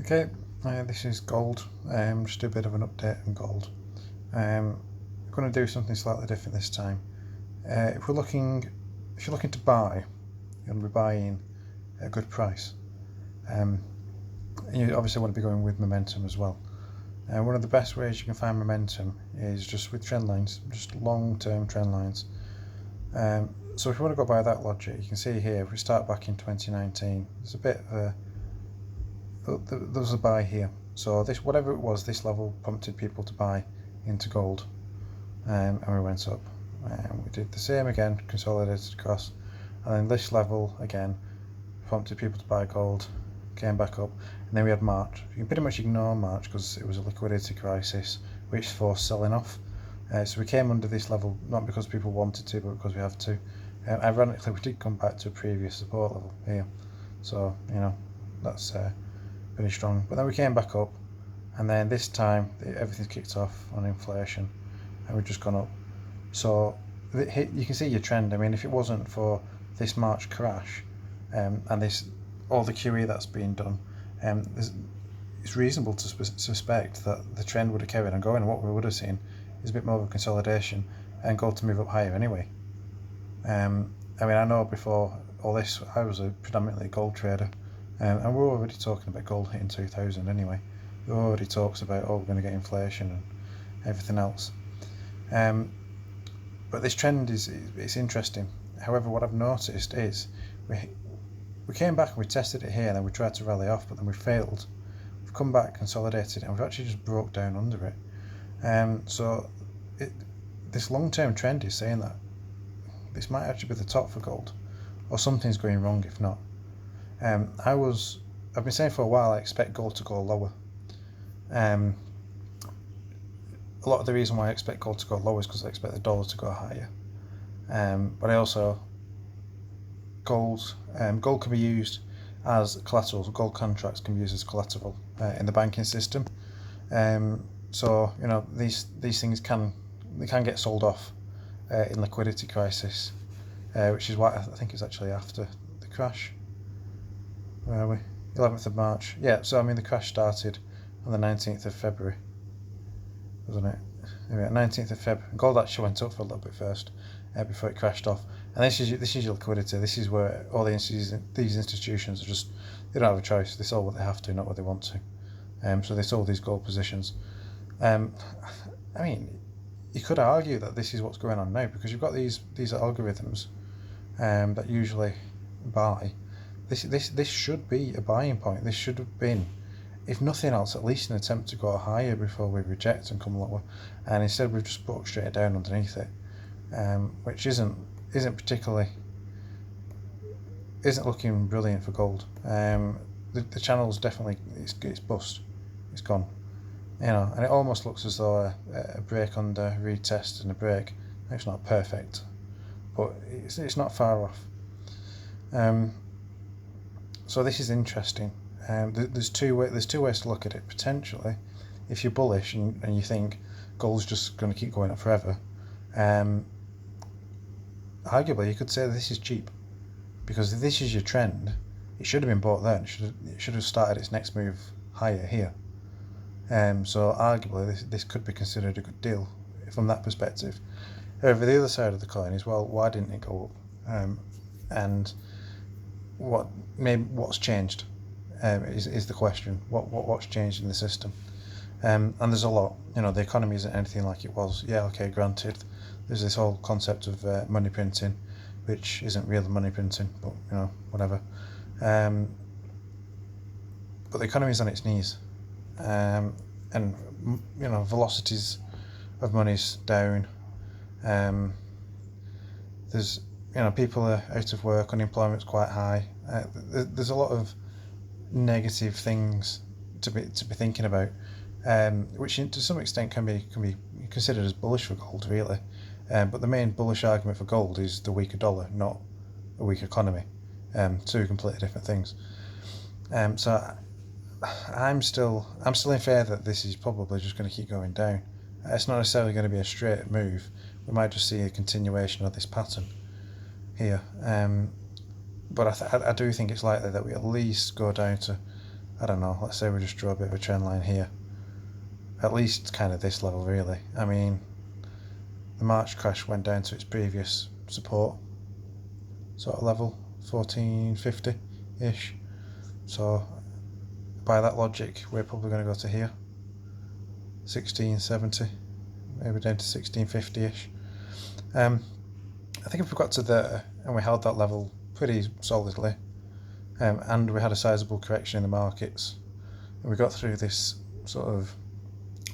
Okay, this is gold. Just a bit of an update on gold. I'm going to do something slightly different this time. If you're looking to buy, you want to be buying at a good price. And you obviously want to be going with momentum as well. One of the best ways you can find momentum is just with trend lines, just long-term trend lines. So if you want to go by that logic, you can see here, if we start back in 2019, there's a bit of there was a buy here. So this, whatever it was, this level prompted people to buy into gold, and we went up. We did the same again, consolidated across, and then this level again prompted people to buy gold, came back up, and then we had March. You can pretty much ignore March because it was a liquidity crisis which forced selling off. So we came under this level not because people wanted to, but because we have to. Ironically, we did come back to a previous support level here, so that's pretty strong. But then we came back up, and then this time everything's kicked off on inflation, and we've just gone up. So you can see your trend. I mean, if it wasn't for this March crash, and this all the QE that's been done, it's reasonable to suspect that the trend would have carried on going, and what we would have seen is a bit more of a consolidation and gold to move up higher anyway. I mean, I know before all this I was a predominantly gold trader, and we're already talking about gold hitting 2000 anyway. There already talks about, we're going to get inflation and everything else. But this trend it's interesting. However, what I've noticed is we came back and we tested it here, and then we tried to rally off, but then we failed. We've come back, consolidated, and we've actually just broke down under it. So this long-term trend is saying that this might actually be the top for gold, or something's going wrong if not. I've been saying for a while I expect gold to go lower. A lot of the reason why I expect gold to go lower is because I expect the dollar to go higher. But I also gold can be used as collateral. Gold contracts can be used as collateral in the banking system. So these things can get sold off in liquidity crisis, which is why I think it's actually after the crash. Where are we? 11th of March. Yeah, so I mean the crash started on the 19th of February, wasn't it? Anyway, 19th of February. Gold actually went up for a little bit first before it crashed off. And this is your liquidity. This is where all these institutions are just, they don't have a choice. They sell what they have to, not what they want to. So they sold these gold positions. I mean, you could argue that this is what's going on now, because you've got these algorithms that usually buy. This should be a buying point. This should have been, if nothing else, at least an attempt to go higher before we reject and come lower. And instead we've just broke straight down underneath it, which isn't looking brilliant for gold. The channel's definitely it's bust. It's gone. And it almost looks as though a break under retest and a break. It's not perfect, but it's not far off. So this is interesting. There's two ways to look at it. Potentially, if you're bullish and you think gold's just going to keep going up forever, arguably you could say this is cheap, because if this is your trend, it should have been bought then. It should have started its next move higher here. So arguably this could be considered a good deal from that perspective. However, the other side of the coin is, well, why didn't it go up? And what's changed is the question. What's changed in the system? And there's a lot. The economy isn't anything like it was. Yeah, okay, granted. There's this whole concept of money printing, which isn't real money printing, but whatever. But the economy's on its knees, and velocities of money's down. There's people are out of work, unemployment's quite high. There's a lot of negative things to be thinking about, which to some extent can be considered as bullish for gold, really. But the main bullish argument for gold is the weaker dollar, not a weak economy. Two completely different things. So I'm still in favour that this is probably just going to keep going down. It's not necessarily going to be a straight move. We might just see a continuation of this pattern here. But I do think it's likely that we at least go down to I don't know, let's say we just draw a bit of a trend line here, at least kind of this level really. I mean, the March crash went down to its previous support sort of level, 1450-ish. So by that logic, we're probably going to go to here, 1670, maybe down to 1650-ish. I think if we got to there and we held that level pretty solidly, and we had a sizable correction in the markets, and we got through this sort of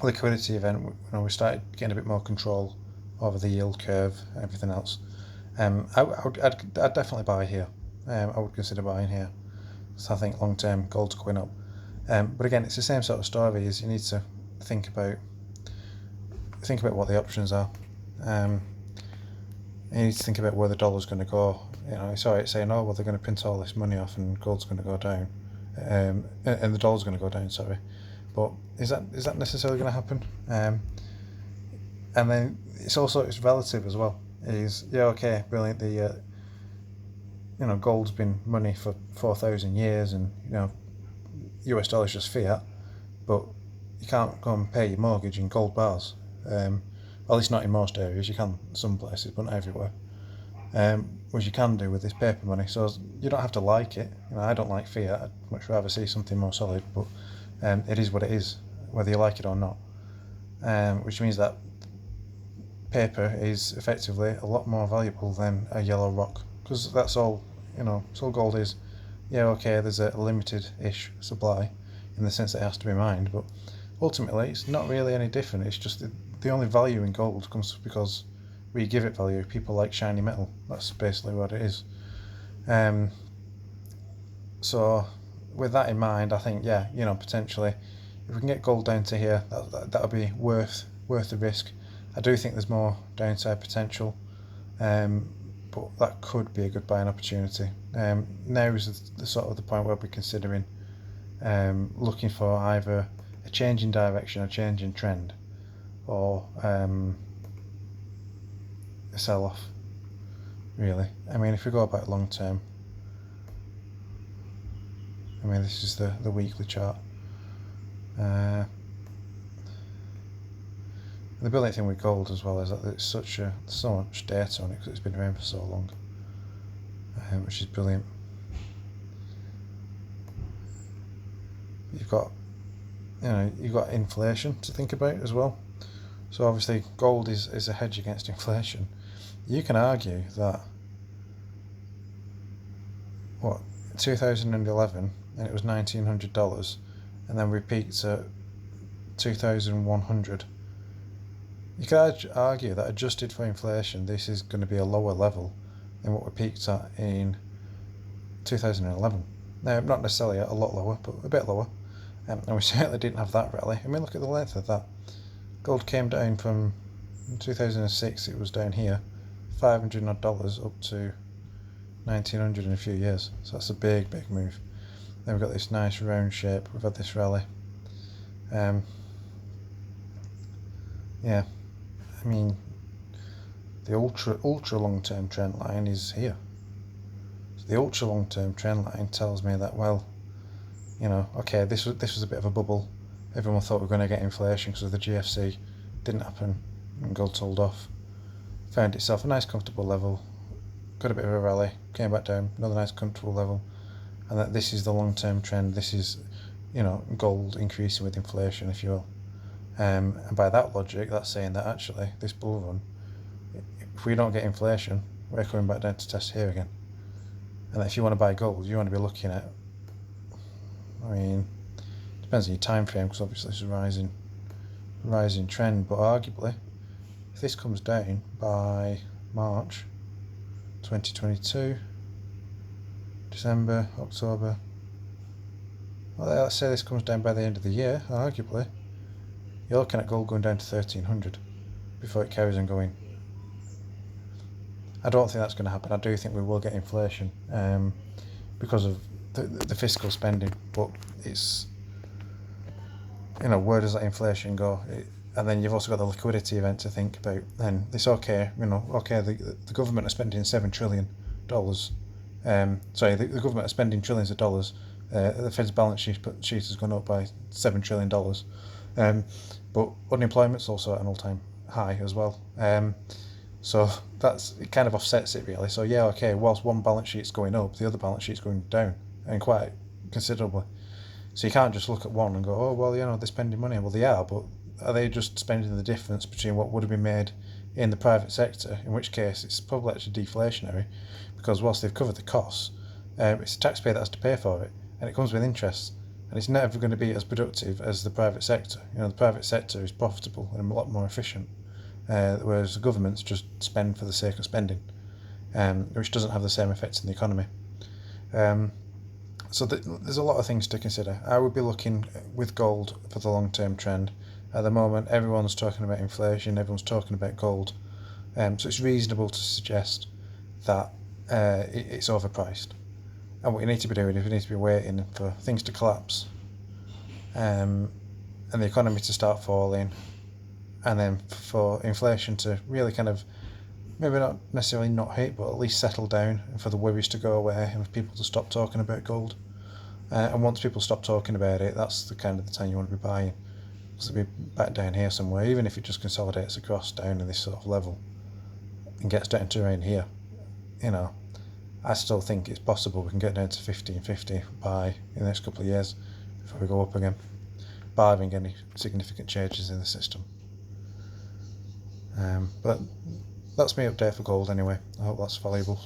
liquidity event, we started getting a bit more control over the yield curve and everything else, I'd definitely buy here. I would consider buying here. So I think long term gold's going up. But again, it's the same sort of story. Is you need to think about what the options are. You need to think about where the dollar's going to go. It's alright saying, oh well, they're going to print all this money off and gold's going to go down, and the dollar's going to go down. Sorry, but is that necessarily going to happen? And then it's relative as well. Okay, brilliant. The gold's been money for 4,000 years, and US dollar's just fiat, but you can't go and pay your mortgage in gold bars. At least not in most areas. You can some places, but not everywhere. Which you can do with this paper money. So you don't have to like it. I don't like fiat. I'd much rather see something more solid, but it is what it is, whether you like it or not. Which means that paper is effectively a lot more valuable than a yellow rock, because that's all gold is. Okay, there's a limited-ish supply in the sense that it has to be mined, but ultimately it's not really any different. It's just the only value in gold comes because we give it value. People like shiny metal. That's basically what it is. So with that in mind, I think potentially if we can get gold down to here, that'll be worth the risk. I do think there's more downside potential, but that could be a good buying opportunity. Now is the sort of the point where we're considering looking for either a change in direction, a change in trend, or a sell-off, really. I mean, if we go about long term, this is the weekly chart. The brilliant thing with gold as well is that there's so much data on it because it's been around for so long, which is brilliant. You've got inflation to think about as well. So obviously gold is a hedge against inflation. You can argue that 2011 and it was $1,900, and then we peaked at 2,100. You could argue that adjusted for inflation, this is going to be a lower level than what we peaked at in 2011. Now, not necessarily a lot lower, but a bit lower. And we certainly didn't have that rally. Look at the length of that. Gold came down from 2006, it was down here, $500 up to 1,900 in a few years. So that's a big, big move. Then we've got this nice round shape. We've had this rally. The ultra long-term trend line is here. So the ultra long-term trend line tells me that, okay, this was a bit of a bubble. Everyone thought we were going to get inflation because of the GFC. Didn't happen, and gold sold off. Found itself a nice comfortable level, got a bit of a rally, came back down, another nice comfortable level, and that this is the long-term trend. This is, gold increasing with inflation, if you will. And by that logic, that's saying that actually this bull run, if we don't get inflation, we're coming back down to test here again. And if you want to buy gold, you want to be looking at, depends on your time frame, because obviously this is a rising trend, but arguably, if this comes down by March 2022, December, October, let's say this comes down by the end of the year, arguably, you're looking at gold going down to 1,300 before it carries on going. I don't think that's going to happen. I do think we will get inflation because of the fiscal spending, but it's, where does that inflation go? And then you've also got the liquidity event to think about. Then it's okay, the government are spending $7 trillion. The government are spending trillions of dollars. The Fed's balance sheet has gone up by $7 trillion. But unemployment's also at an all-time high as well. So it kind of offsets it really. So yeah, okay, whilst one balance sheet's going up, the other balance sheet's going down, and quite considerably. So you can't just look at one and go, oh well, they're spending money. Well, they are, but are they just spending the difference between what would have been made in the private sector? In which case, it's probably actually deflationary, because whilst they've covered the costs, it's the taxpayer that has to pay for it, and it comes with interest, and it's never going to be as productive as the private sector. The private sector is profitable and a lot more efficient, whereas the governments just spend for the sake of spending, which doesn't have the same effects in the economy. So there's a lot of things to consider. I would be looking with gold for the long-term trend. At the moment, everyone's talking about inflation, everyone's talking about gold, so it's reasonable to suggest that it's overpriced. And what you need to be doing is you need to be waiting for things to collapse, and the economy to start falling, and then for inflation to really kind of, maybe not necessarily not hit, but at least settle down, and for the worries to go away, and for people to stop talking about gold. And once people stop talking about it, that's the kind of the time you want to be buying. Because it'll be back down here somewhere, even if it just consolidates across down in this sort of level and gets down to around here. I still think it's possible we can get down to 1550 by in the next couple of years before we go up again, barring any significant changes in the system. But that's my update for gold anyway. I hope that's valuable.